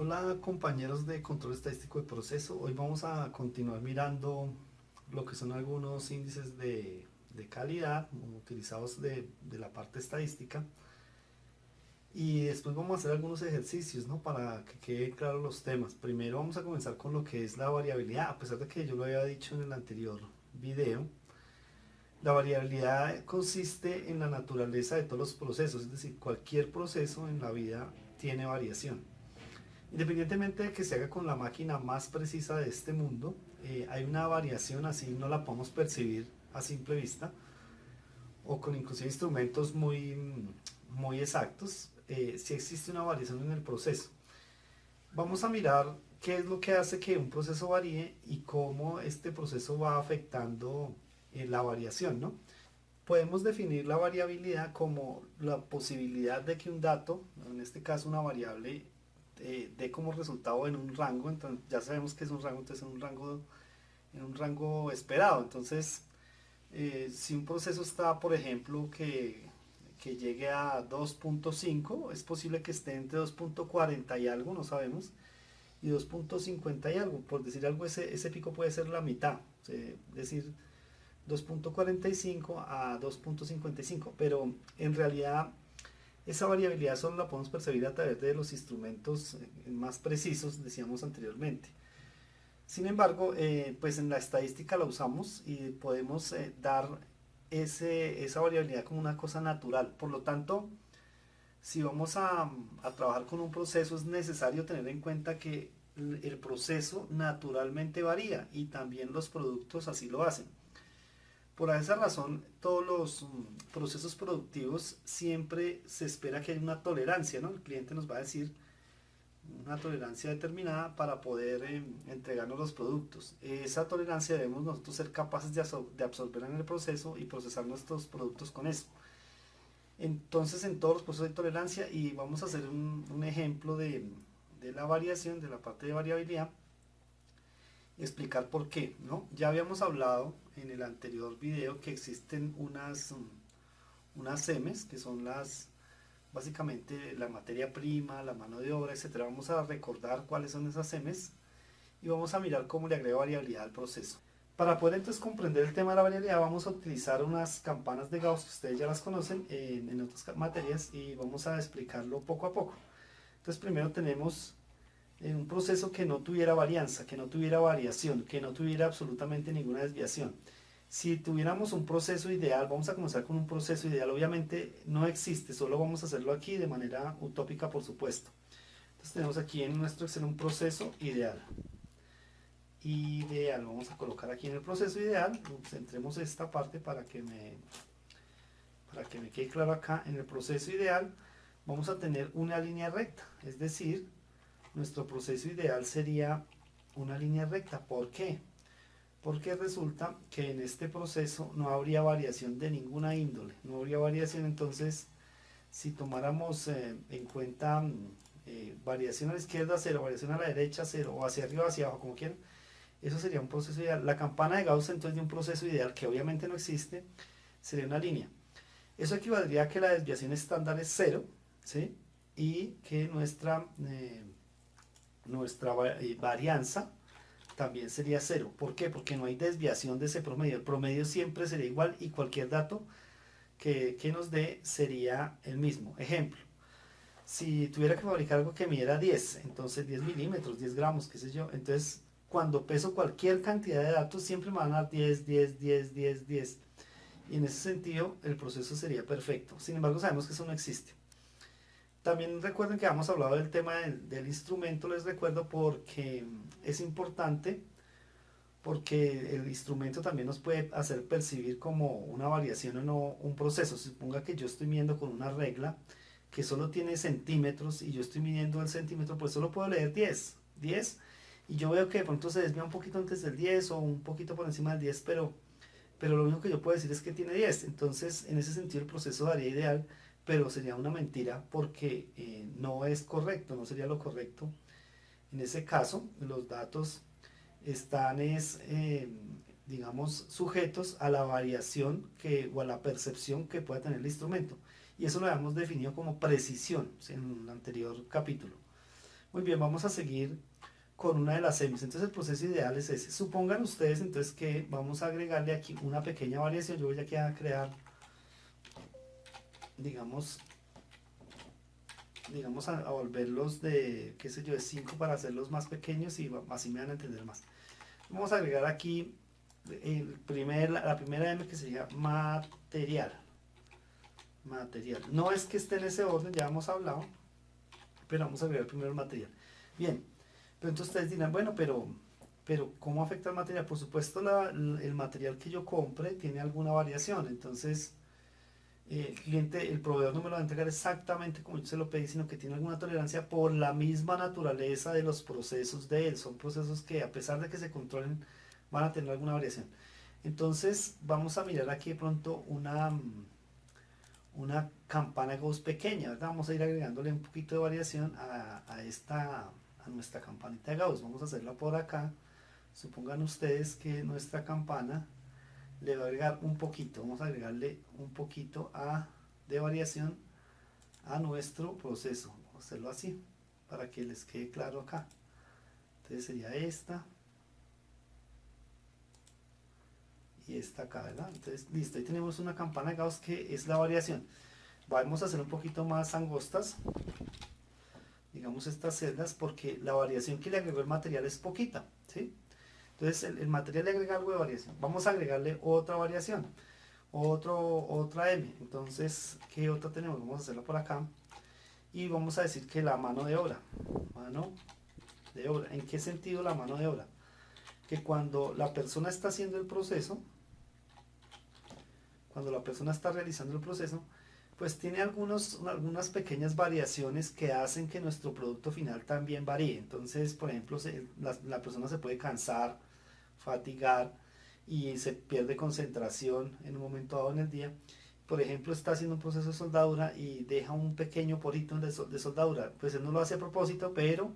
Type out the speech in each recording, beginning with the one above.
Hola compañeros de control estadístico de proceso, hoy vamos a continuar mirando lo que son algunos índices de calidad utilizados de la parte estadística y después vamos a hacer algunos ejercicios, ¿no? Para que queden claros los temas. Primero vamos a comenzar con lo que es la variabilidad, a pesar de que yo lo había dicho en el anterior video. La variabilidad consiste en la naturaleza de todos los procesos, es decir, cualquier proceso en la vida tiene variación. Independientemente de que se haga con la máquina más precisa de este mundo, hay una variación, así no la podemos percibir a simple vista, o con inclusive instrumentos muy exactos, si existe una variación en el proceso. Vamos a mirar qué es lo que hace que un proceso varíe y cómo este proceso va afectando la variación, ¿no? Podemos definir la variabilidad como la posibilidad de que un dato, en este caso una variable, dé como resultado en un rango. Entonces ya sabemos que es un rango, entonces en un rango esperado. Entonces, si un proceso está, por ejemplo, que llegue a 2.5, es posible que esté entre 2.40 y algo, no sabemos, y 2.50 y algo. Por decir algo, ese pico puede ser la mitad, es decir, 2.45 a 2.55, pero en realidad esa variabilidad solo la podemos percibir a través de los instrumentos más precisos, decíamos anteriormente. Sin embargo, pues en la estadística la usamos y podemos dar esa variabilidad como una cosa natural. Por lo tanto, si vamos a trabajar con un proceso, es necesario tener en cuenta que el proceso naturalmente varía y también los productos así lo hacen. Por esa razón, todos los procesos productivos siempre se espera que haya una tolerancia, ¿no? El cliente nos va a decir una tolerancia determinada para poder entregarnos los productos. Esa tolerancia debemos nosotros ser capaces de absorber en el proceso y procesar nuestros productos con eso. Entonces, en todos los procesos hay tolerancia y vamos a hacer un ejemplo de la variación, de la parte de variabilidad, y explicar por qué, ¿no? Ya habíamos hablado en el anterior video que existen unas semes, que son básicamente la materia prima, la mano de obra, etcétera. Vamos a recordar cuáles son esas semes y vamos a mirar cómo le agrega variabilidad al proceso. Para poder entonces comprender el tema de la variabilidad, vamos a utilizar unas campanas de Gauss, que ustedes ya las conocen en otras materias, y vamos a explicarlo poco a poco. Entonces, primero tenemos un proceso que no tuviera varianza, que no tuviera variación, que no tuviera absolutamente ninguna desviación. Si tuviéramos un proceso ideal, vamos a comenzar con un proceso ideal, obviamente no existe, solo vamos a hacerlo aquí de manera utópica, por supuesto. Entonces tenemos aquí en nuestro Excel un proceso ideal. Ideal, vamos a colocar aquí en el proceso ideal, centremos esta parte para que me quede claro acá. En el proceso ideal vamos a tener una línea recta, es decir, nuestro proceso ideal sería una línea recta. ¿Por qué? Porque resulta que en este proceso no habría variación de ninguna índole, no habría variación. Entonces, si tomáramos en cuenta variación a la izquierda cero, variación a la derecha cero, o hacia arriba o hacia abajo, como quieran, eso sería un proceso ideal. La campana de Gauss, entonces, de un proceso ideal que obviamente no existe, sería una línea. Eso equivaldría a que la desviación estándar es cero, ¿sí? Y que nuestra varianza también sería cero. ¿Por qué? Porque no hay desviación de ese promedio. El promedio siempre sería igual y cualquier dato que nos dé sería el mismo. Ejemplo, si tuviera que fabricar algo que midiera 10, entonces 10 milímetros, 10 gramos, qué sé yo, entonces cuando peso cualquier cantidad de datos siempre me van a dar 10, 10, 10, 10, 10. Y en ese sentido el proceso sería perfecto. Sin embargo, sabemos que eso no existe. También recuerden que hemos hablado del tema del instrumento, les recuerdo, porque es importante, porque el instrumento también nos puede hacer percibir como una variación o no un proceso. Suponga que yo estoy midiendo con una regla que solo tiene centímetros y yo estoy midiendo el centímetro, pues solo puedo leer 10, y yo veo que de pronto se desvía un poquito antes del 10 o un poquito por encima del 10, pero lo único que yo puedo decir es que tiene 10. Entonces, en ese sentido, el proceso daría ideal, pero sería una mentira porque no es correcto, no sería lo correcto. En ese caso, los datos están, digamos, sujetos a la variación o a la percepción que pueda tener el instrumento. Y eso lo habíamos definido como precisión, ¿sí?, en un anterior capítulo. Muy bien, vamos a seguir con una de las semis. Entonces el proceso ideal es ese. Supongan ustedes entonces que vamos a agregarle aquí una pequeña variación. Yo voy aquí a crear, digamos, a volverlos de, qué sé yo, de 5 para hacerlos más pequeños y así me van a entender más. Vamos a agregar aquí la primera M, que sería material. Material. No es que esté en ese orden, ya hemos hablado, pero vamos a agregar primero el material. Bien, pero entonces ustedes dirán, bueno, pero ¿cómo afecta el material? Por supuesto, el material que yo compre tiene alguna variación, entonces el cliente, el proveedor no me lo va a entregar exactamente como yo se lo pedí, sino que tiene alguna tolerancia por la misma naturaleza de los procesos de él. Son procesos que, a pesar de que se controlen, van a tener alguna variación. Entonces vamos a mirar aquí de pronto una campana Gauss pequeña, ¿verdad? Vamos a ir agregándole un poquito de variación a nuestra campanita de Gauss. Vamos a hacerla por acá. Supongan ustedes que nuestra campana le va a agregar un poquito, vamos a agregarle un poquito de variación a nuestro proceso. Vamos a hacerlo así para que les quede claro acá. Entonces sería esta y esta acá, ¿verdad? Entonces listo, ahí tenemos una campana de Gauss que es la variación. Vamos a hacer un poquito más angostas, digamos estas celdas, porque la variación que le agregó el material es poquita, ¿sí? Entonces el material le agrega algo de variación. Vamos a agregarle otra variación, otra M. Entonces, ¿qué otra tenemos? Vamos a hacerla por acá. Y vamos a decir que la mano de obra. Mano de obra. ¿En qué sentido la mano de obra? Que cuando la persona está haciendo el proceso, cuando la persona está realizando el proceso, pues tiene algunas pequeñas variaciones que hacen que nuestro producto final también varíe. Entonces, por ejemplo, la persona se puede cansar, fatigar y se pierde concentración en un momento dado en el día. Por ejemplo, está haciendo un proceso de soldadura y deja un pequeño porito de soldadura. Pues él no lo hace a propósito, pero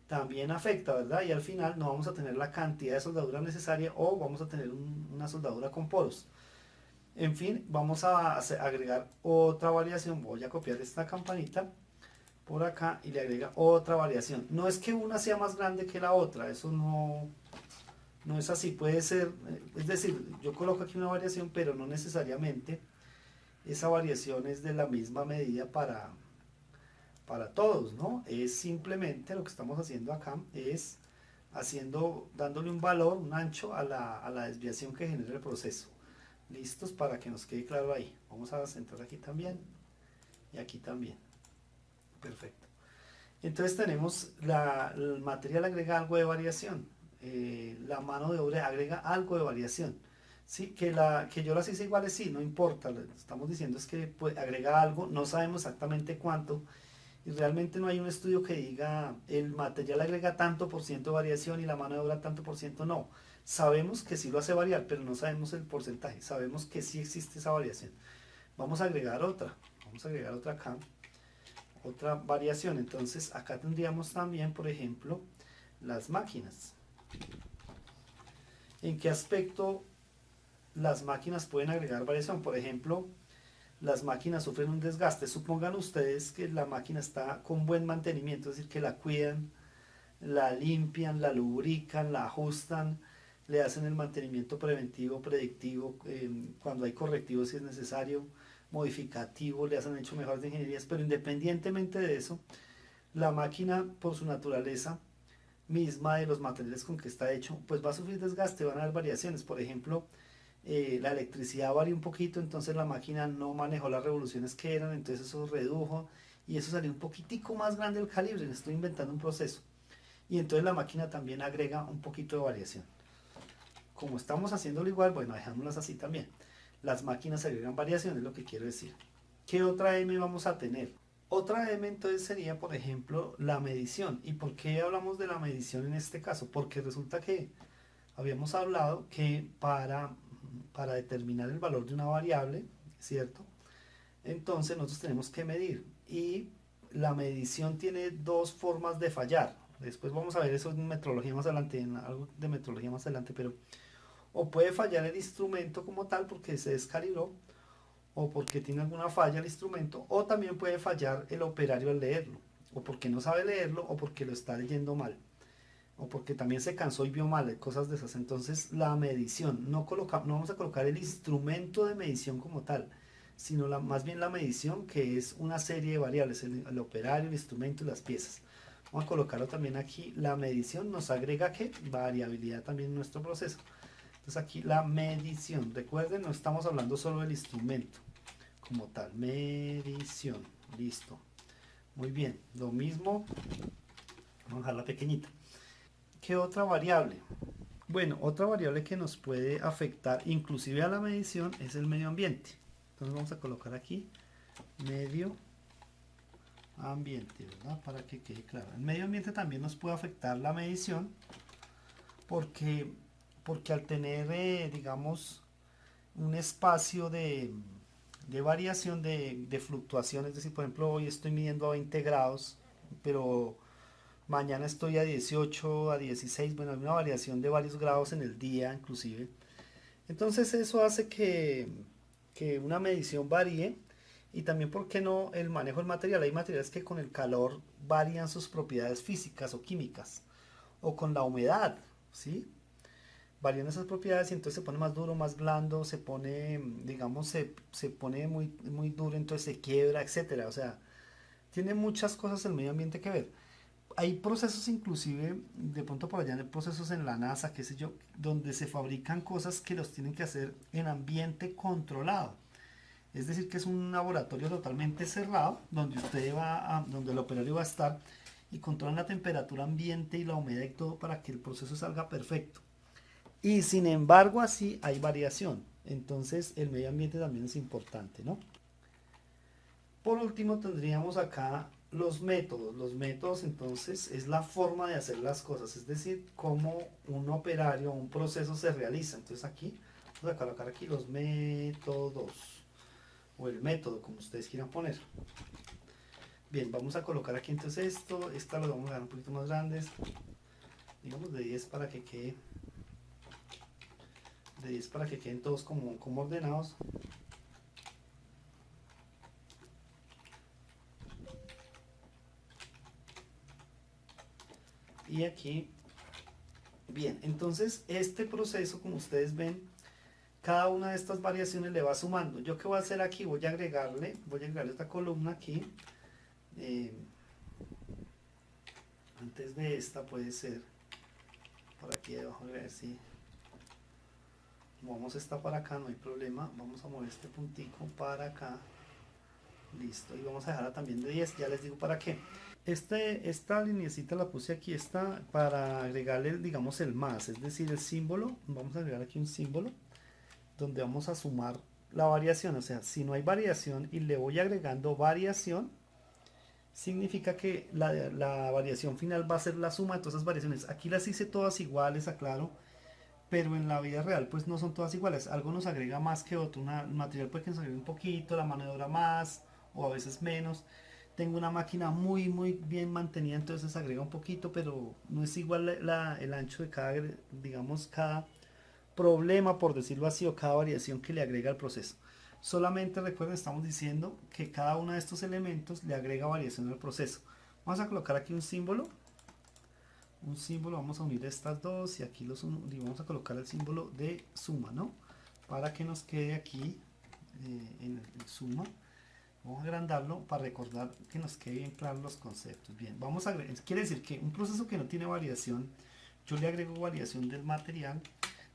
también afecta, ¿verdad? Y al final no vamos a tener la cantidad de soldadura necesaria o vamos a tener una soldadura con poros. En fin, vamos a agregar otra variación. Voy a copiar esta campanita por acá y le agrega otra variación. No es que una sea más grande que la otra, eso no es así. Puede ser, es decir, yo coloco aquí una variación, pero no necesariamente esa variación es de la misma medida para todos, ¿no? Es simplemente lo que estamos haciendo acá, es dándole un valor, un ancho a la desviación que genera el proceso. Listos para que nos quede claro ahí. Vamos a centrar aquí también y aquí también. Perfecto. Entonces tenemos el material agrega algo de variación, la mano de obra agrega algo de variación. Sí, que yo las hice iguales, sí, no importa. Lo que estamos diciendo es que pues, agrega algo, no sabemos exactamente cuánto y realmente no hay un estudio que diga el material agrega tanto por ciento de variación y la mano de obra tanto por ciento, no. Sabemos que sí lo hace variar, pero no sabemos el porcentaje. Sabemos que sí existe esa variación. Vamos a agregar otra. Vamos a agregar otra acá. Otra variación. Entonces acá tendríamos también, por ejemplo, las máquinas. ¿En qué aspecto las máquinas pueden agregar variación? Por ejemplo, las máquinas sufren un desgaste. Supongan ustedes que la máquina está con buen mantenimiento, es decir, que la cuidan, la limpian, la lubrican, la ajustan, le hacen el mantenimiento preventivo, predictivo, cuando hay correctivos si es necesario, modificativo, le hacen hecho mejoras de ingenierías, pero independientemente de eso, la máquina por su naturaleza misma de los materiales con que está hecho, pues va a sufrir desgaste, van a haber variaciones. Por ejemplo, la electricidad varía un poquito, entonces la máquina no manejó las revoluciones que eran, entonces eso redujo y eso salió un poquitico más grande el calibre, estoy inventando un proceso. Y entonces la máquina también agrega un poquito de variación. Como estamos haciéndolo igual, bueno, dejémoslas así también. Las máquinas agregan variación, es lo que quiero decir. ¿Qué otra M vamos a tener? Otra M entonces sería, por ejemplo, la medición. ¿Y por qué hablamos de la medición en este caso? Porque resulta que habíamos hablado que para determinar el valor de una variable, ¿cierto? Entonces nosotros tenemos que medir. Y la medición tiene dos formas de fallar. Después vamos a ver eso en metrología más adelante, en algo de metrología más adelante, pero o puede fallar el instrumento como tal porque se descalibró o porque tiene alguna falla el instrumento, o también puede fallar el operario al leerlo. o porque no sabe leerlo, o porque lo está leyendo mal, o porque también se cansó y vio mal, cosas de esas. Entonces la medición, no vamos a colocar el instrumento de medición como tal, sino más bien la medición, que es una serie de variables, el operario, el instrumento y las piezas. Vamos a colocarlo también aquí. La medición nos agrega ¿qué? Variabilidad también en nuestro proceso. Entonces aquí la medición, recuerden, no estamos hablando solo del instrumento como tal. Medición, listo. Muy bien, lo mismo, vamos a dejarla pequeñita. ¿Qué otra variable? Bueno, otra variable que nos puede afectar inclusive a la medición es el medio ambiente. Entonces vamos a colocar aquí medio ambiente, ¿verdad? Para que quede claro. El medio ambiente también nos puede afectar la medición porque al tener, digamos, un espacio de variación de fluctuación, es decir, por ejemplo, hoy estoy midiendo a 20 grados, pero mañana estoy a 18, a 16, bueno, hay una variación de varios grados en el día inclusive. Entonces eso hace que una medición varíe y también, ¿por qué no?, el manejo del material. Hay materiales que con el calor varían sus propiedades físicas o químicas, o con la humedad, ¿sí? Varían esas propiedades y entonces se pone más duro, más blando, se pone, digamos, se pone muy, muy duro, entonces se quiebra, etcétera. O sea, tiene muchas cosas el medio ambiente que ver. Hay procesos inclusive, de pronto por allá hay procesos en la NASA, qué sé yo, donde se fabrican cosas que los tienen que hacer en ambiente controlado. Es decir, que es un laboratorio totalmente cerrado, donde donde el operario va a estar y controlan la temperatura ambiente y la humedad y todo para que el proceso salga perfecto. Y sin embargo, así hay variación. Entonces, el medio ambiente también es importante, ¿no? Por último, tendríamos acá los métodos. Los métodos, entonces, es la forma de hacer las cosas, es decir, cómo un operario o un proceso se realiza. Entonces, aquí, vamos a colocar aquí los métodos, o el método, como ustedes quieran poner. Bien, vamos a colocar aquí entonces esta lo vamos a dar un poquito más grandes, digamos de 10 para que quede, de 10 para que queden todos como ordenados. Y aquí, bien, entonces este proceso, como ustedes ven, cada una de estas variaciones le va sumando. ¿Yo qué voy a hacer aquí? Voy a agregarle esta columna aquí. eh, Antes de esta puede ser por aquí debajo, a ver si movemos esta para acá, no hay problema. Vamos a mover este puntico para acá. Listo, y vamos a dejarla también de 10, ya les digo para qué. Esta lineecita la puse aquí, esta, para agregarle, digamos, el más, es decir, el símbolo. Vamos a agregar aquí un símbolo donde vamos a sumar la variación. O sea, si no hay variación y le voy agregando variación, significa que la variación final va a ser la suma de todas esas variaciones. Aquí las hice todas iguales, aclaro, pero en la vida real pues no son todas iguales. Algo nos agrega más que otro. El material puede que nos agregue un poquito, la mano de obra más o a veces menos. Tengo una máquina muy muy bien mantenida, entonces agrega un poquito, pero no es igual el ancho de cada, digamos, cada problema, por decirlo así, o cada variación que le agrega al proceso. Solamente recuerden, estamos diciendo que cada uno de estos elementos le agrega variación al proceso. Vamos a colocar aquí un símbolo, vamos a unir estas dos y aquí y vamos a colocar el símbolo de suma, ¿no? Para que nos quede aquí en el suma. Vamos a agrandarlo para recordar que nos quede bien claros los conceptos. Bien, quiere decir que un proceso que no tiene variación, yo le agrego variación del material,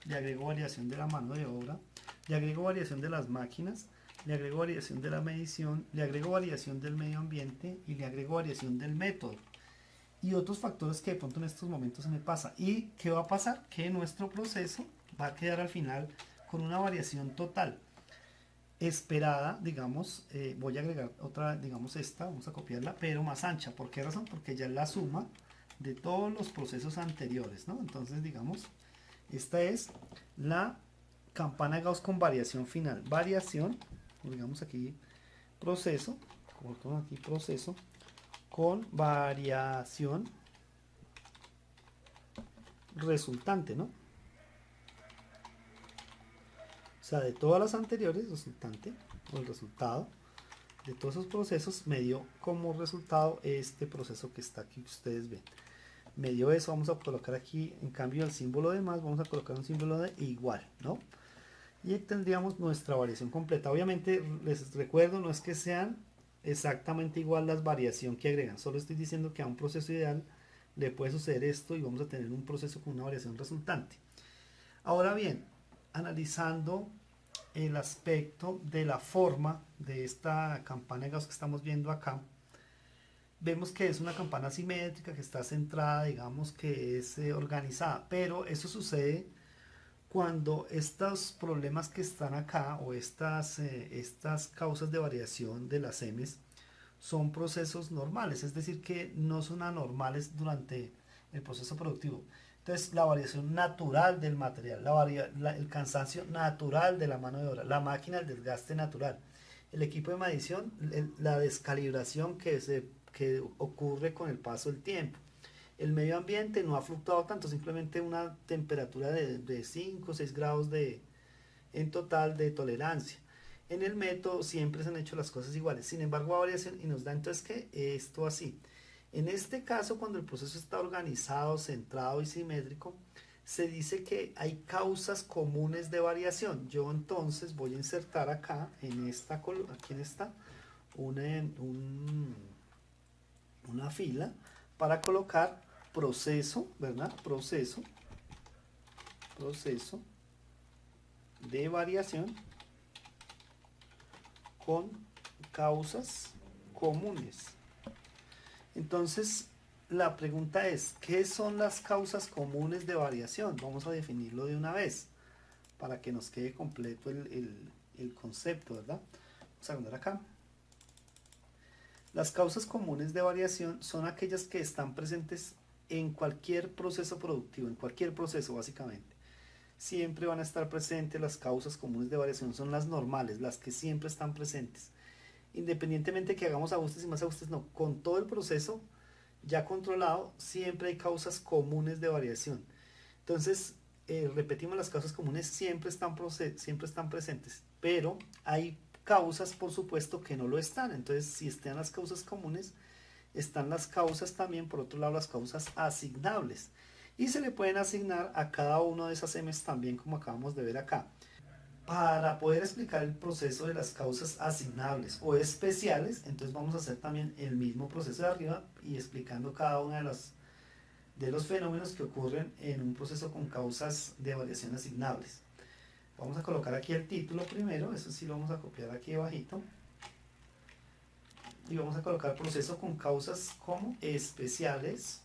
le agrego variación de la mano de obra, le agrego variación de las máquinas, le agrego variación de la medición, le agrego variación del medio ambiente y le agrego variación del método. Y otros factores que de pronto en estos momentos se me pasa. ¿Y qué va a pasar? Que nuestro proceso va a quedar al final con una variación total esperada, digamos. Voy a agregar otra, digamos esta, vamos a copiarla, pero más ancha. ¿Por qué razón? Porque ya es la suma de todos los procesos anteriores, ¿no? Entonces, digamos, esta es la campana de Gauss con variación final. Variación, digamos aquí proceso, colocamos aquí proceso con variación resultante, ¿no? O sea, de todas las anteriores, resultante o el resultado, de todos esos procesos me dio como resultado este proceso que está aquí que ustedes ven. Me dio eso, vamos a colocar aquí, en cambio el símbolo de más, vamos a colocar un símbolo de igual, ¿no? Y tendríamos nuestra variación completa. Obviamente les recuerdo, no es que sean exactamente igual las variaciones que agregan, solo estoy diciendo que a un proceso ideal le puede suceder esto y vamos a tener un proceso con una variación resultante. Ahora bien, analizando el aspecto de la forma de esta campana de Gauss que estamos viendo acá, vemos que es una campana simétrica que está centrada, digamos que es organizada, pero eso sucede cuando estos problemas que están acá o estas causas de variación de las M's son procesos normales, es decir, que no son anormales durante el proceso productivo. Entonces, la variación natural del material, el cansancio natural de la mano de obra, la máquina, el desgaste natural, el equipo de medición, la descalibración que ocurre con el paso del tiempo. El medio ambiente no ha fluctuado tanto, simplemente una temperatura de 5 o 6 grados en total de tolerancia. En el método siempre se han hecho las cosas iguales, sin embargo, variación y nos da entonces que esto así. En este caso, cuando el proceso está organizado, centrado y simétrico, se dice que hay causas comunes de variación. Yo entonces voy a insertar acá, en esta columna, aquí en esta, una fila para colocar proceso, ¿verdad? Proceso de variación con causas comunes. Entonces, la pregunta es, ¿qué son las causas comunes de variación? Vamos a definirlo de una vez, para que nos quede completo el concepto, ¿verdad? Vamos a poner acá. Las causas comunes de variación son aquellas que están presentes en cualquier proceso productivo, en cualquier proceso básicamente. Siempre van a estar presentes las causas comunes de variación, son las normales, las que siempre están presentes. Independientemente que hagamos ajustes y más ajustes, no, con todo el proceso ya controlado, siempre hay causas comunes de variación. Entonces, repetimos, las causas comunes siempre están presentes, pero hay causas, por supuesto, que no lo están. Entonces, si están las causas comunes, están las causas también, por otro lado, las causas asignables. Y se le pueden asignar a cada una de esas M's también, como acabamos de ver acá. Para poder explicar el proceso de las causas asignables o especiales, entonces vamos a hacer también el mismo proceso de arriba y explicando cada uno de los fenómenos que ocurren en un proceso con causas de variación asignables. Vamos a colocar aquí el título primero, eso sí lo vamos a copiar aquí abajito. Y vamos a colocar proceso con causas como especiales,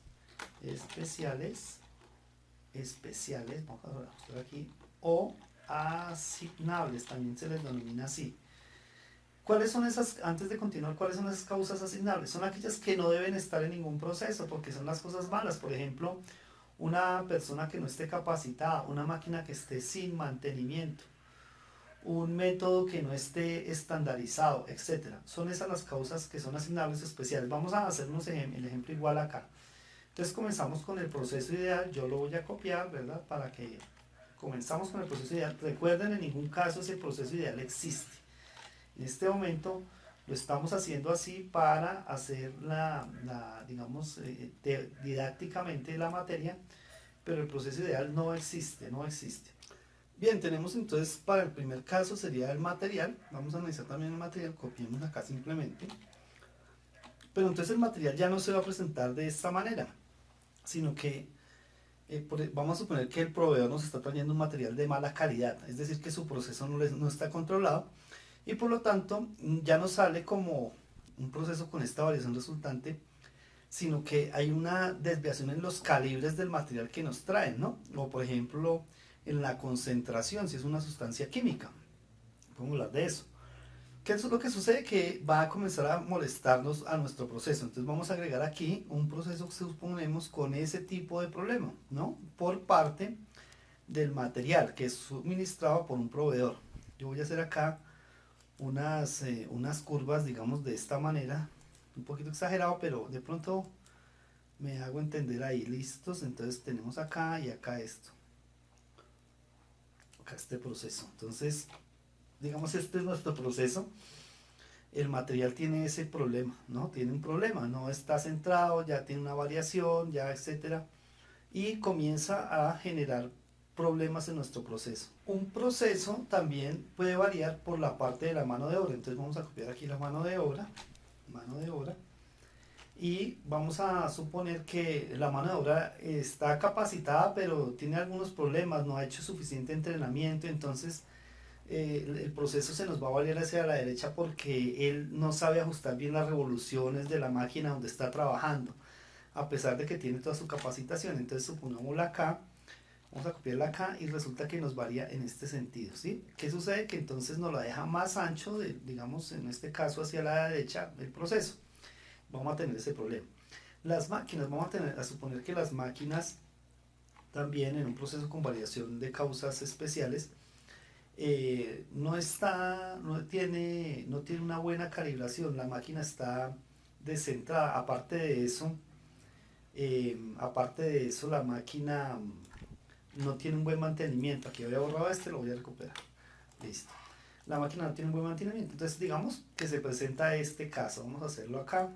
vamos a mostrar aquí, o asignables, también se les denomina así. ¿Cuáles son esas, antes de continuar, cuáles son esas causas asignables? Son aquellas que no deben estar en ningún proceso, porque son las cosas malas. Por ejemplo, una persona que no esté capacitada, una máquina que esté sin mantenimiento, un método que no esté estandarizado, etcétera. Son esas las causas que son asignables especiales. Vamos a hacernos el ejemplo igual acá. Entonces comenzamos con el proceso ideal, yo lo voy a copiar, ¿verdad? Para que comenzamos con el proceso ideal. Recuerden, en ningún caso ese proceso ideal existe. En este momento lo estamos haciendo así para hacer digamos, didácticamente la materia, pero el proceso ideal no existe, no existe. Bien, tenemos entonces para el primer caso sería el material. Vamos a analizar también el material, copiemos acá simplemente. Pero entonces el material ya no se va a presentar de esta manera, sino que vamos a suponer que el proveedor nos está trayendo un material de mala calidad, es decir, que su proceso no está controlado y por lo tanto ya no sale como un proceso con esta variación resultante, sino que hay una desviación en los calibres del material que nos traen, ¿no? O por ejemplo, en la concentración, si es una sustancia química. Podemos hablar de eso. ¿Qué es lo que sucede? Que va a comenzar a molestarnos a nuestro proceso. Entonces vamos a agregar aquí un proceso que suponemos con ese tipo de problema, ¿no? Por parte del material que es suministrado por un proveedor. Yo voy a hacer acá unas curvas, digamos, de esta manera. Un poquito exagerado, pero de pronto me hago entender ahí. Listos. Entonces tenemos acá y acá esto. Acá este proceso. Entonces, digamos, este es nuestro proceso. el material tiene ese problema, ¿no? Tiene un problema, no está centrado, ya tiene una variación, ya etcétera, y comienza a generar problemas en nuestro proceso. Un proceso también puede variar por la parte de la mano de obra, entonces vamos a copiar aquí la mano de obra, y vamos a suponer que la mano de obra está capacitada pero tiene algunos problemas, no ha hecho suficiente entrenamiento, entonces el proceso se nos va a variar hacia la derecha porque él no sabe ajustar bien las revoluciones de la máquina donde está trabajando, a pesar de que tiene toda su capacitación. Entonces supongámosla acá, vamos a copiarla acá y resulta que nos varía en este sentido, ¿sí? ¿Qué sucede? Que entonces nos la deja más ancho, digamos en este caso hacia la derecha el proceso. Vamos a tener ese problema. Las máquinas, vamos a suponer que las máquinas también en un proceso con variación de causas especiales, no tiene una buena calibración, la máquina está descentrada, aparte de eso la máquina no tiene un buen mantenimiento, aquí había borrado este, lo voy a recuperar, listo, la máquina no tiene un buen mantenimiento, entonces digamos que se presenta este caso, vamos a hacerlo acá,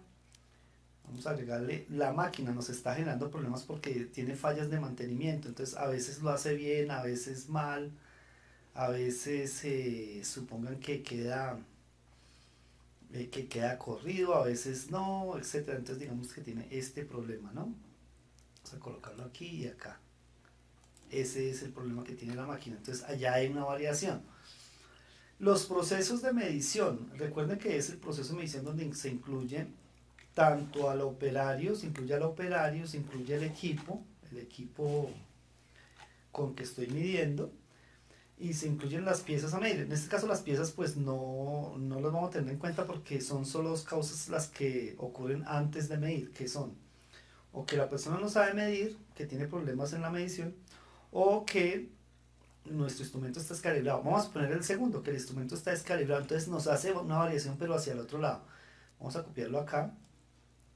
vamos a agregarle, la máquina nos está generando problemas porque tiene fallas de mantenimiento, entonces a veces lo hace bien, a veces mal, a veces supongan que queda corrido, a veces no, etcétera. Entonces digamos que tiene este problema, ¿no? Vamos a colocarlo aquí y acá. Ese es el problema que tiene la máquina. Entonces allá hay una variación. Los procesos de medición, recuerden que es el proceso de medición donde se incluye tanto al operario, se incluye al operario, se incluye el equipo con que estoy midiendo, y se incluyen las piezas a medir. En este caso las piezas pues no las vamos a tener en cuenta porque son solo dos causas las que ocurren antes de medir, que son o que la persona no sabe medir, que tiene problemas en la medición, o que nuestro instrumento está descalibrado. Vamos a poner el segundo, que el instrumento está descalibrado, entonces nos hace una variación pero hacia el otro lado. Vamos a copiarlo acá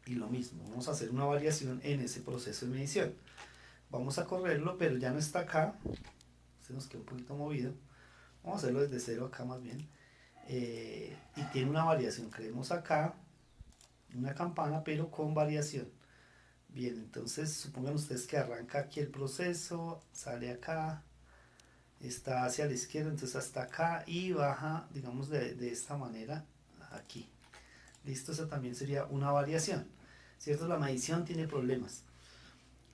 y lo mismo, vamos a hacer una variación en ese proceso de medición. Vamos a correrlo, pero ya no está acá, se nos queda un poquito movido. Vamos a hacerlo desde cero acá más bien. Y tiene una variación. Creemos acá una campana, pero con variación. Bien, entonces supongan ustedes que arranca aquí el proceso, sale acá, está hacia la izquierda, entonces hasta acá y baja, digamos, de esta manera aquí. Listo, eso también sería una variación. ¿Cierto? La medición tiene problemas.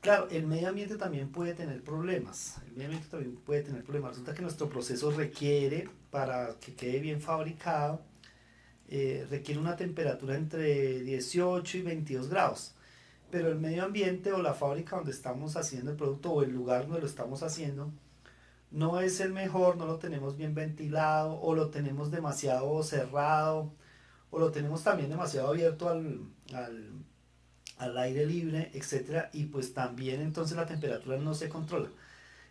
Claro, el medio ambiente también puede tener problemas. El medio ambiente también puede tener problemas. Resulta que nuestro proceso requiere, para que quede bien fabricado, requiere una temperatura entre 18 y 22 grados. Pero el medio ambiente o la fábrica donde estamos haciendo el producto o el lugar donde lo estamos haciendo no es el mejor, no lo tenemos bien ventilado o lo tenemos demasiado cerrado o lo tenemos también demasiado abierto al aire libre, etcétera, y pues también entonces la temperatura no se controla.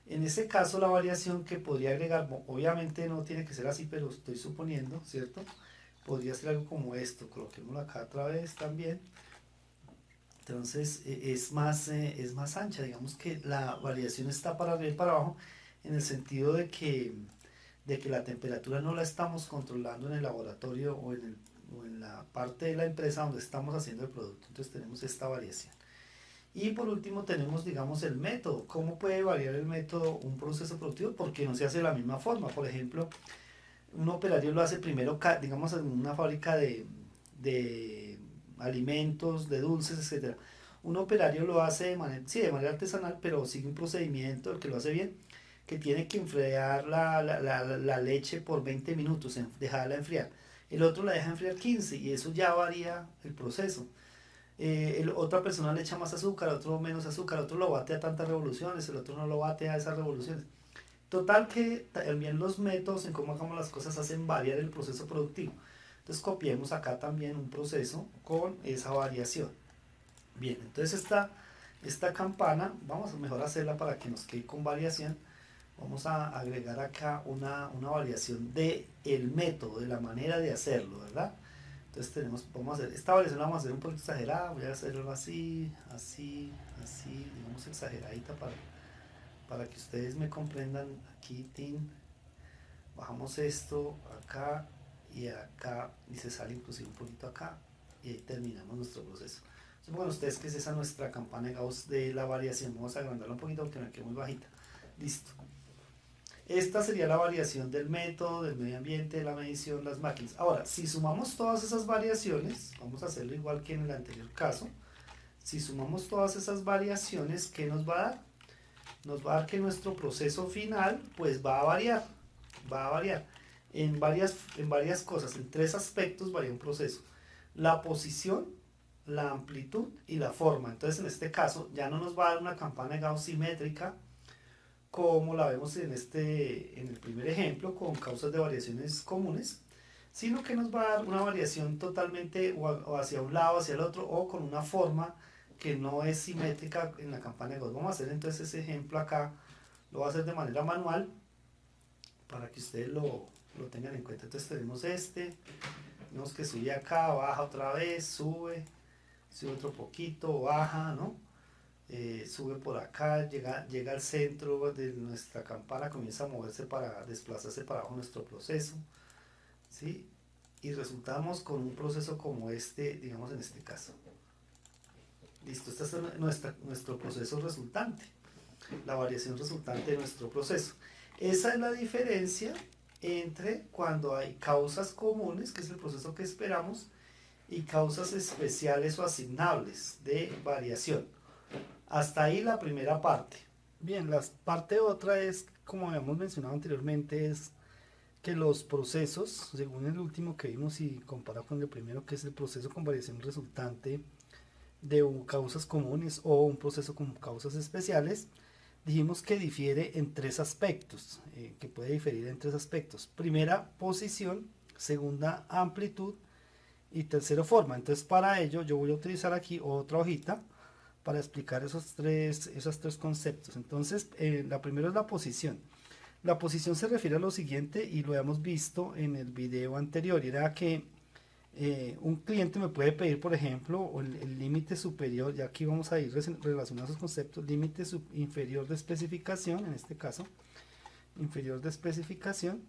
En ese caso la variación que podría agregar, obviamente no tiene que ser así, pero estoy suponiendo, ¿cierto? Podría ser algo como esto, coloquémoslo acá otra vez también. Entonces es más ancha, digamos que la variación está para arriba y para abajo, en el sentido de que la temperatura no la estamos controlando en el laboratorio o en la parte de la empresa donde estamos haciendo el producto. Entonces tenemos esta variación. Y por último tenemos, digamos, el método. ¿Cómo puede variar el método un proceso productivo? Porque no se hace de la misma forma. Por ejemplo, un operario lo hace primero, digamos, en una fábrica de alimentos, de dulces, etcétera. Un operario lo hace sí, de manera artesanal, pero sigue un procedimiento, el que lo hace bien, que tiene que enfriar la leche por 20 minutos, dejarla enfriar. El otro la deja enfriar 15 y eso ya varía el proceso. Otra persona le echa más azúcar, otro menos azúcar, otro lo bate a tantas revoluciones, el otro no lo bate a esas revoluciones. Total que también los métodos en cómo hagamos las cosas hacen variar el proceso productivo. Entonces copiemos acá también un proceso con esa variación. Bien, entonces esta campana, vamos a mejor hacerla para que nos quede con variación. Vamos a agregar acá una variación de el método, de la manera de hacerlo, ¿verdad? Entonces vamos a hacer, esta variación la vamos a hacer un poquito exagerada, voy a hacerlo así, así, así, digamos exageradita para que ustedes me comprendan. Aquí, tin, bajamos esto acá y acá, y se sale inclusive un poquito acá, y ahí terminamos nuestro proceso. Supongan ustedes que es esa nuestra campana de Gauss de la variación. Vamos a agrandarla un poquito porque me quedó muy bajita. Listo. Esta sería la variación del método, del medio ambiente, de la medición, las máquinas. Ahora, si sumamos todas esas variaciones, vamos a hacerlo igual que en el anterior caso. Si sumamos todas esas variaciones, ¿qué nos va a dar? Nos va a dar que nuestro proceso final pues va a variar. Va a variar en varias cosas. En tres aspectos varía un proceso. La posición, la amplitud y la forma. Entonces en este caso ya no nos va a dar una campana de Gauss simétrica como la vemos en el primer ejemplo con causas de variaciones comunes, sino que nos va a dar una variación totalmente o hacia un lado, hacia el otro, o con una forma que no es simétrica en la campana de Gauss. Vamos a hacer entonces ese ejemplo acá, lo voy a hacer de manera manual para que ustedes lo tengan en cuenta. Entonces tenemos vemos que sube acá, baja otra vez, sube otro poquito, baja, ¿no? Sube por acá, llega al centro de nuestra campana, comienza a moverse para desplazarse para abajo nuestro proceso, ¿sí? Y resultamos con un proceso como digamos en este caso. Listo, este es nuestro proceso resultante, la variación resultante de nuestro proceso. Esa es la diferencia entre cuando hay causas comunes, que es el proceso que esperamos, y causas especiales o asignables de variación. Hasta ahí la primera parte. Bien, la parte otra es, como habíamos mencionado anteriormente, es que los procesos, según el último que vimos y comparado con el primero, que es el proceso con variación resultante de causas comunes o un proceso con causas especiales, dijimos que difiere en tres aspectos, que puede diferir en tres aspectos. Primera, posición; segunda, amplitud; y tercero, forma. Entonces para ello yo voy a utilizar aquí otra hojita para explicar esos tres conceptos. Entonces la primera es la posición. La posición se refiere a lo siguiente, y lo hemos visto en el video anterior, y era que un cliente me puede pedir, por ejemplo, el límite superior, y aquí vamos a ir relacionando esos conceptos: límite inferior de especificación, en este caso, inferior de especificación,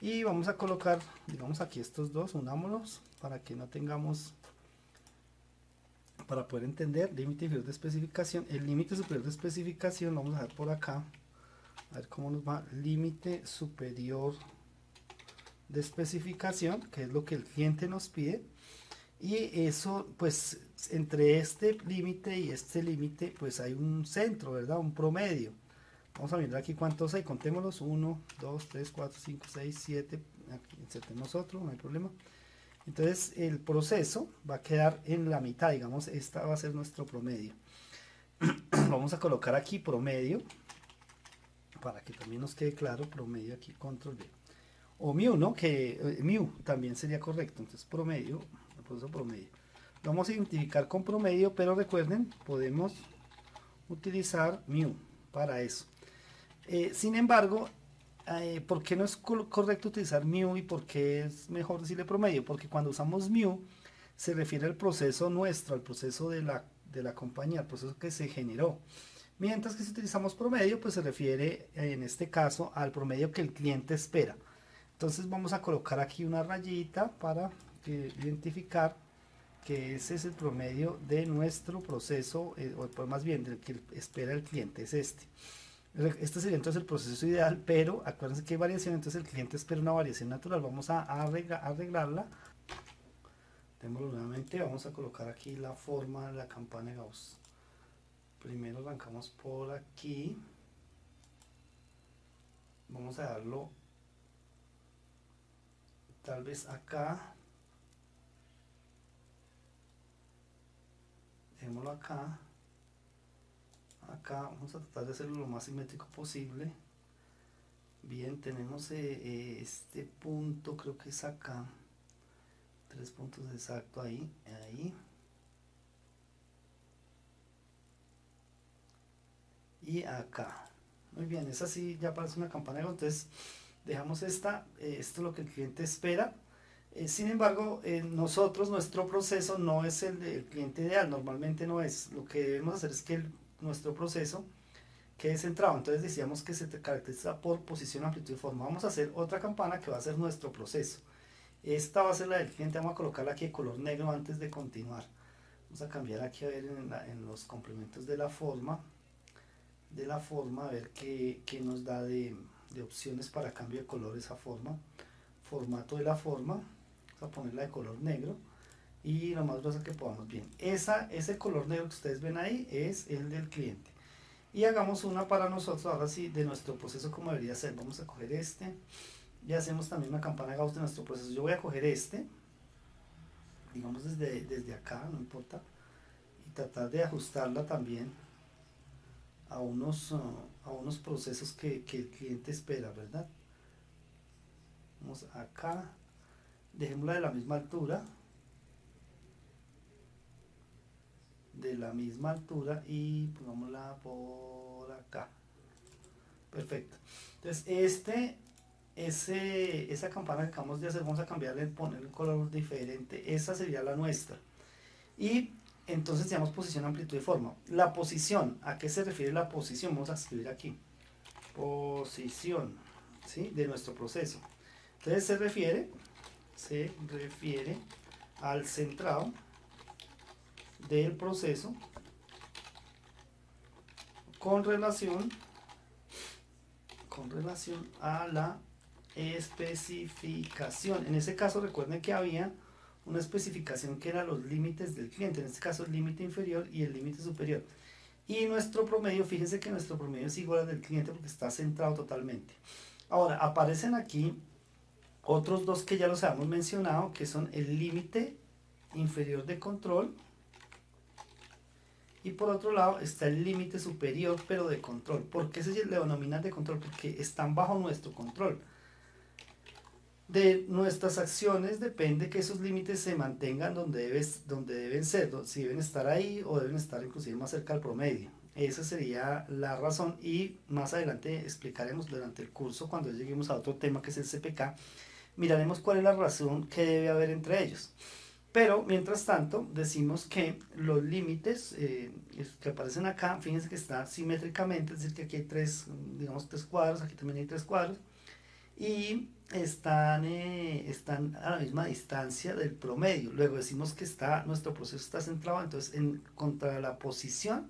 y vamos a colocar, digamos aquí estos dos, unámoslos para que no tengamos, para poder entender. Límite inferior de especificación, el límite superior de especificación, lo vamos a ver por acá, a ver cómo nos va. Límite superior de especificación, que es lo que el cliente nos pide, y eso, pues entre este límite y este límite pues hay un centro, ¿verdad? Un promedio. Vamos a mirar aquí cuántos hay, contémoslos: 1, 2, 3, 4, 5, 6, 7, aquí insertemos otro, no hay problema. Entonces el proceso va a quedar en la mitad, digamos, esta va a ser nuestro promedio. Vamos a colocar aquí promedio, para que también nos quede claro, promedio aquí, control V. O mu, ¿no? Que mu también sería correcto. Entonces promedio, el proceso promedio. Lo vamos a identificar con promedio, pero recuerden, podemos utilizar mu para eso. Sin embargo, ¿por qué no es correcto utilizar mu y por qué es mejor decirle promedio? Porque cuando usamos mu se refiere al proceso nuestro, al proceso de la compañía, al proceso que se generó. Mientras que si utilizamos promedio, pues se refiere en este caso al promedio que el cliente espera. Entonces vamos a colocar aquí una rayita para identificar que ese es el promedio de nuestro proceso, o más bien del que espera el cliente, es este. Este sería entonces el proceso ideal, pero acuérdense que hay variación, entonces el cliente espera una variación natural. Vamos a arreglarla. Démoslo nuevamente, vamos a colocar aquí la forma de la campana de Gauss. Primero arrancamos por aquí, vamos a darlo tal vez acá, dejémoslo acá. Acá vamos a tratar de hacerlo lo más simétrico posible. Bien, tenemos este punto, creo que es acá, 3 puntos exacto ahí. Y acá. Muy bien, es así, ya parece una campana. Entonces dejamos esto es lo que el cliente espera. Sin embargo, nuestro proceso no es el del cliente ideal, normalmente no es. Lo que debemos hacer es que nuestro proceso quede centrado. Entonces decíamos que se caracteriza por posición, amplitud y forma. Vamos a hacer otra campana que va a ser nuestro proceso. Esta va a ser la del cliente, vamos a colocarla aquí de color negro antes de continuar. Vamos a cambiar aquí a ver en los complementos de la forma, a ver qué nos da de opciones para cambio de color esa forma. Formato de la forma, vamos a ponerla de color negro y lo más gruesa que podamos. Bien, ese color negro que ustedes ven ahí es el del cliente. Y hagamos una para nosotros, ahora sí, de nuestro proceso como debería ser. Vamos a coger este y hacemos también una campana Gauss de nuestro proceso. Yo voy a coger este, digamos desde acá, no importa, y tratar de ajustarla también a unos procesos que el cliente espera, ¿verdad? Vamos acá, dejémosla de la misma altura y pongámosla por acá. Perfecto. Entonces esa campana que acabamos de hacer, vamos a cambiarle, poner un color diferente. Esa sería la nuestra. Y entonces tenemos posición, amplitud y forma. La posición, ¿a qué se refiere la posición? Vamos a escribir aquí. Posición, ¿sí? De nuestro proceso. Entonces se refiere al centrado del proceso con relación a la especificación. En ese caso recuerden que había una especificación que era los límites del cliente, en este caso el límite inferior y el límite superior. Y nuestro promedio, fíjense que nuestro promedio es igual al del cliente porque está centrado totalmente. Ahora, aparecen aquí otros dos que ya los habíamos mencionado, que son el límite inferior de control y por otro lado está el límite superior pero de control. ¿Por qué se le denominan de control? Porque están bajo nuestro control. De nuestras acciones depende que esos límites se mantengan donde deben ser, si deben estar ahí o deben estar inclusive más cerca al promedio. Esa sería la razón y más adelante explicaremos durante el curso cuando lleguemos a otro tema que es el CPK, miraremos cuál es la razón que debe haber entre ellos. Pero mientras tanto decimos que los límites que aparecen acá, fíjense que está simétricamente, es decir que aquí hay tres cuadros, aquí también hay tres cuadros y están a la misma distancia del promedio. Luego decimos que nuestro proceso está centrado, entonces contra la posición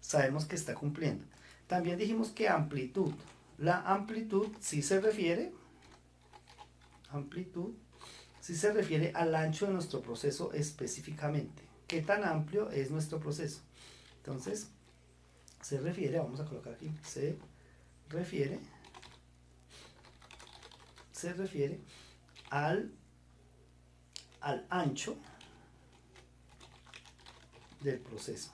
sabemos que está cumpliendo. También dijimos que amplitud. La amplitud sí se refiere al ancho de nuestro proceso específicamente. ¿Qué tan amplio es nuestro proceso? Entonces, vamos a colocar aquí, se refiere al ancho del proceso.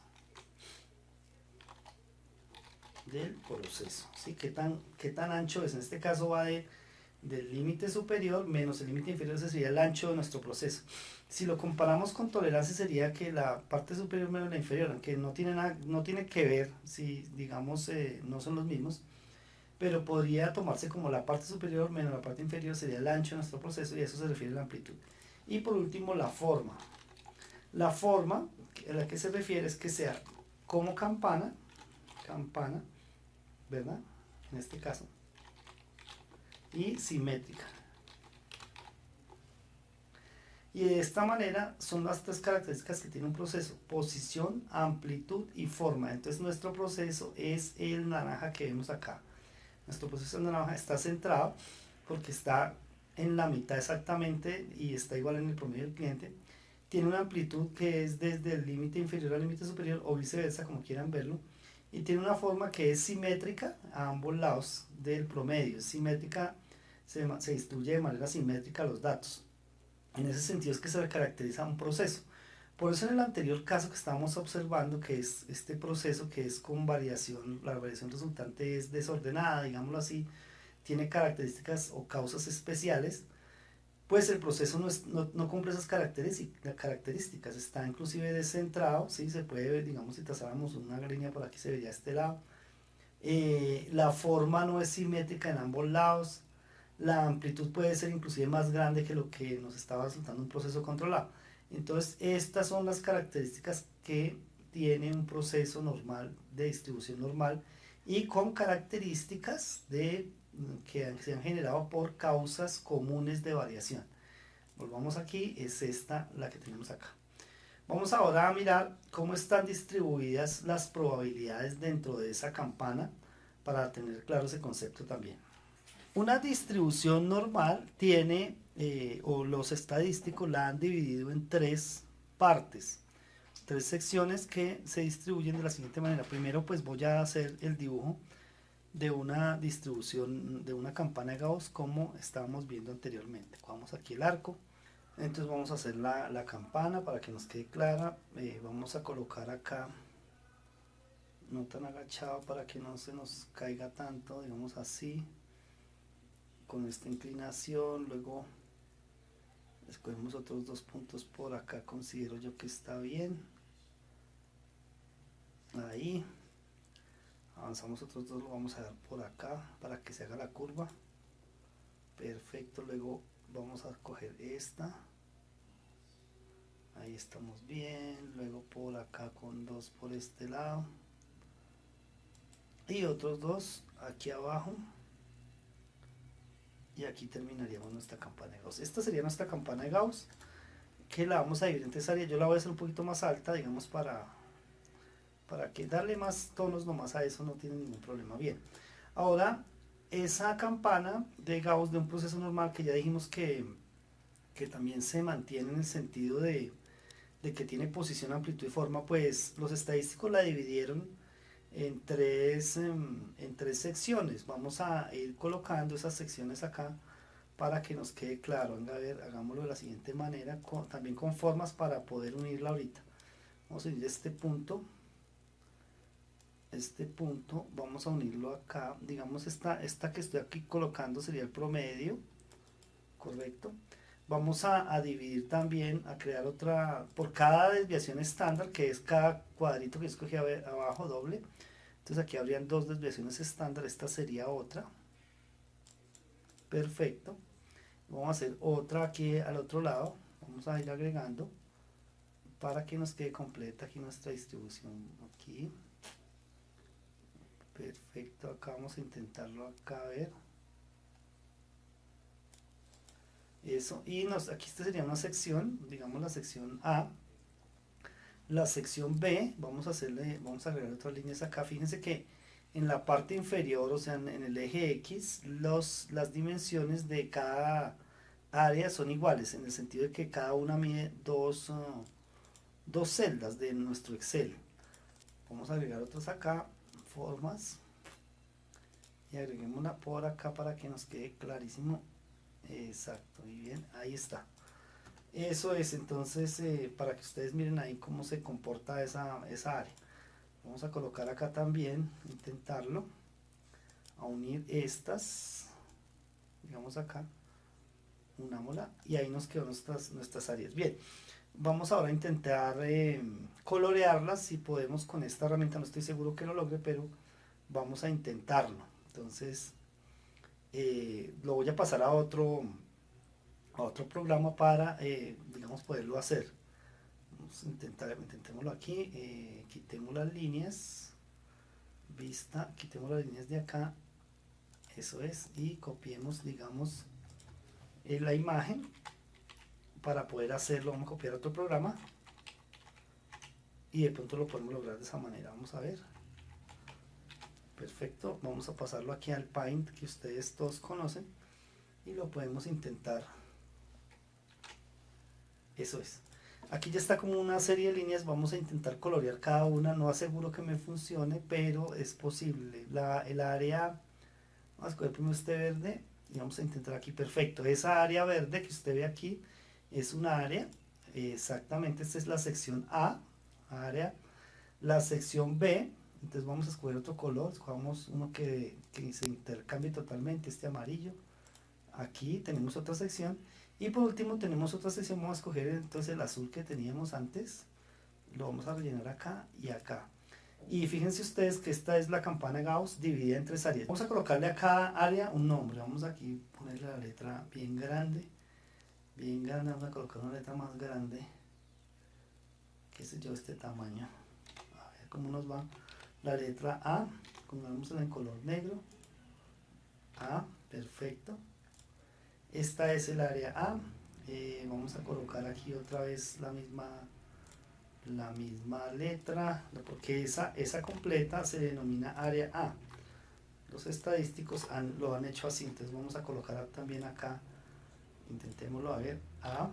¿Sí? ¿Qué tan ancho es? En este caso va del límite superior menos el límite inferior, ese sería el ancho de nuestro proceso. Si lo comparamos con tolerancia sería que la parte superior menos la inferior, aunque no tiene que ver, si digamos no son los mismos, pero podría tomarse como la parte superior menos la parte inferior sería el ancho de nuestro proceso y a eso se refiere la amplitud. Y por último la forma. La forma a la que se refiere es que sea como campana, ¿verdad? En este caso. Y simétrica. Y de esta manera son las tres características que tiene un proceso: posición, amplitud y forma. Entonces nuestro proceso es el naranja que vemos acá. Nuestro proceso de naranja está centrado porque está en la mitad exactamente y está igual en el promedio del cliente. Tiene una amplitud que es desde el límite inferior al límite superior o viceversa, como quieran verlo. Y tiene una forma que es simétrica a ambos lados del promedio. Es simétrica, se distribuye de manera simétrica los datos. En ese sentido es que se le caracteriza un proceso. Por eso en el anterior caso que estábamos observando, que es este proceso que es con variación, la variación resultante es desordenada, digámoslo así, tiene características o causas especiales, pues el proceso no cumple esas características, está inclusive descentrado, ¿sí? Se puede ver, digamos, si trazáramos una línea por aquí se vería este lado. La forma no es simétrica en ambos lados, la amplitud puede ser inclusive más grande que lo que nos estaba resultando un proceso controlado. Entonces estas son las características que tiene un proceso normal, de distribución normal, y con características que se han generado por causas comunes de variación. Volvamos aquí, es esta la que tenemos acá. Vamos ahora a mirar cómo están distribuidas las probabilidades dentro de esa campana para tener claro ese concepto también. Una distribución normal tiene, o los estadísticos la han dividido en tres partes, tres secciones que se distribuyen de la siguiente manera. Primero pues voy a hacer el dibujo de una distribución de una campana de Gauss como estábamos viendo anteriormente. Cogemos aquí el arco, entonces vamos a hacer la campana para que nos quede clara. Vamos a colocar acá, no tan agachado para que no se nos caiga tanto, digamos así, con esta inclinación. Luego escogemos otros dos puntos por acá, considero yo que está bien. Ahí avanzamos otros dos, lo vamos a dar por acá para que se haga la curva. Perfecto. Luego vamos a coger esta, ahí estamos bien. Luego por acá con dos por este lado y otros dos aquí abajo, y aquí terminaríamos nuestra campana de Gauss. Esta sería nuestra campana de Gauss, que la vamos a dividir en tres áreas. Yo la voy a hacer un poquito más alta, digamos, para que darle más tonos nomás a eso, no tiene ningún problema. Bien, ahora esa campana de Gauss de un proceso normal, que ya dijimos que también se mantiene en el sentido de que tiene posición, amplitud y forma, pues los estadísticos la dividieron en tres secciones. Vamos a ir colocando esas secciones acá para que nos quede claro. Venga, a ver, hagámoslo de la siguiente manera, también con formas para poder unirla ahorita. Vamos a unir este punto, vamos a unirlo acá. Digamos esta que estoy aquí colocando sería el promedio, correcto. Vamos a dividir también, a crear otra, por cada desviación estándar, que es cada cuadrito que escogí abajo, doble. Entonces aquí habrían dos desviaciones estándar, esta sería otra. Perfecto. Vamos a hacer otra aquí al otro lado, vamos a ir agregando para que nos quede completa aquí nuestra distribución. Aquí. Perfecto, acá vamos a intentarlo acá, a ver. Eso, y aquí esta sería una sección, digamos la sección A. La sección B, vamos a agregar otras líneas acá. Fíjense que en la parte inferior, o sea en el eje X, las dimensiones de cada área son iguales, en el sentido de que cada una mide dos celdas de nuestro Excel. Vamos a agregar otras acá, formas, y agreguemos una por acá para que nos quede clarísimo. Exacto, muy bien, ahí está. Eso es, entonces, para que ustedes miren ahí cómo se comporta esa área. Vamos a colocar acá también, intentarlo, a unir estas, digamos acá, unámosla, y ahí nos quedan nuestras áreas. Bien, vamos ahora a intentar colorearlas, si podemos con esta herramienta. No estoy seguro que lo logre, pero vamos a intentarlo. Entonces, lo voy a pasar a otro programa para, digamos, poderlo hacer. Vamos a intentémoslo aquí. Quitemos las líneas, vista, quitemos las líneas de acá, eso es, y copiemos, digamos, la imagen. Para poder hacerlo vamos a copiar otro programa y de pronto lo podemos lograr de esa manera. Vamos a ver. Perfecto, vamos a pasarlo aquí al Paint, que ustedes todos conocen, y lo podemos intentar. Eso es. Aquí ya está como una serie de líneas. Vamos a intentar colorear cada una. No aseguro que me funcione, pero es posible. El área, vamos a escoger primero este verde y vamos a intentar aquí. Perfecto, esa área verde que usted ve aquí es una área, exactamente, esta es la sección A, área. La sección B, entonces vamos a escoger otro color, escogamos uno que se intercambie totalmente, este amarillo. Aquí tenemos otra sección, y por último tenemos otra sección. Vamos a escoger entonces el azul que teníamos antes, lo vamos a rellenar acá y acá. Y fíjense ustedes que esta es la campana Gauss dividida en tres áreas. Vamos a colocarle a cada área un nombre. Vamos aquí a ponerle la letra bien grande, vamos a colocar una letra más grande, qué sé yo, este tamaño. A ver cómo nos va. La letra A, pongamos en color negro. A, perfecto. Esta es el área A, Vamos a colocar aquí otra vez la misma letra, porque esa completa se denomina área A. Los estadísticos lo han hecho así, entonces vamos a colocar también acá, intentémoslo a ver, A,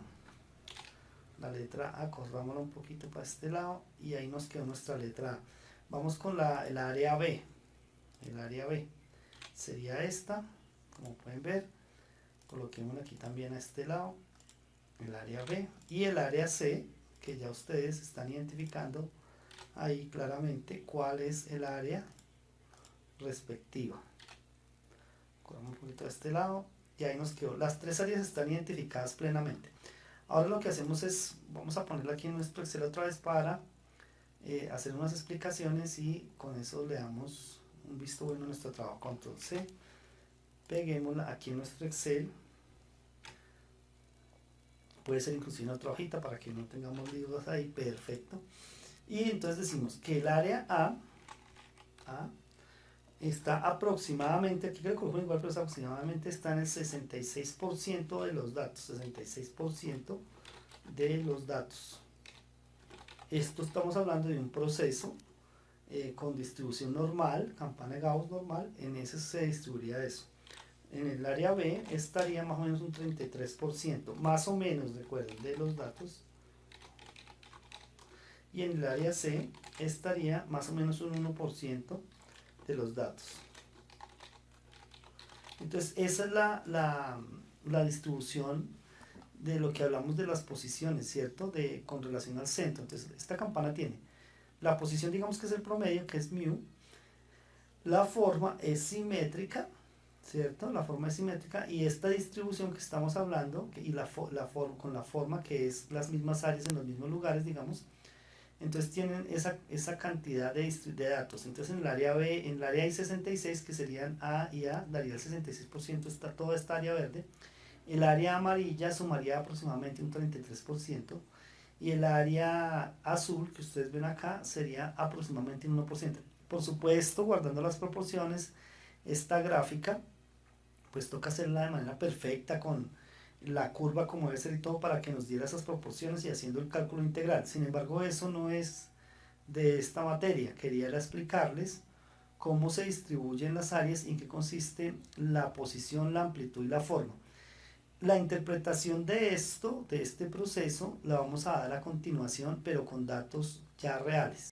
la letra A, corrámosla un poquito para este lado y ahí nos quedó nuestra letra A. Vamos con el área B. El área B sería esta, como pueden ver, coloquémosla aquí también a este lado, el área B, y el área C, que ya ustedes están identificando ahí claramente cuál es el área respectiva. Corramos un poquito a este lado y ahí nos quedó. Las tres áreas están identificadas plenamente. Ahora lo que hacemos es, vamos a ponerla aquí en nuestro Excel otra vez para hacer unas explicaciones y con eso le damos un visto bueno a nuestro trabajo. Control C, peguémosla aquí en nuestro Excel. Puede ser inclusive en otra hojita para que no tengamos libros ahí, perfecto. Y entonces decimos que el área A está aproximadamente, aquí creo que lo igual, pero aproximadamente está en el 66% de los datos, 66% de los datos. Esto estamos hablando de un proceso con distribución normal, campana de Gauss normal, en ese se distribuiría eso. En el área B estaría más o menos un 33%, más o menos, recuerden, de los datos. Y en el área C estaría más o menos un 1% de los datos. Entonces esa es la distribución de lo que hablamos de las posiciones, ¿cierto? Con relación al centro. Entonces esta campana tiene la posición, digamos que es el promedio, que es mu. La forma es simétrica, ¿cierto? La forma es simétrica y esta distribución que estamos hablando y con la forma que es las mismas áreas en los mismos lugares, digamos, entonces tienen esa cantidad de datos. Entonces en el área B, en el área hay 66, que serían A y A, daría el 66%, está toda esta área verde. El área amarilla sumaría aproximadamente un 33%. Y el área azul, que ustedes ven acá, sería aproximadamente un 1%. Por supuesto, guardando las proporciones, esta gráfica, pues toca hacerla de manera perfecta con la curva como debe ser y todo para que nos diera esas proporciones y haciendo el cálculo integral. Sin embargo, eso no es de esta materia. Quería explicarles cómo se distribuyen las áreas y en qué consiste la posición, la amplitud y la forma. La interpretación de esto, de este proceso, la vamos a dar a continuación, pero con datos ya reales.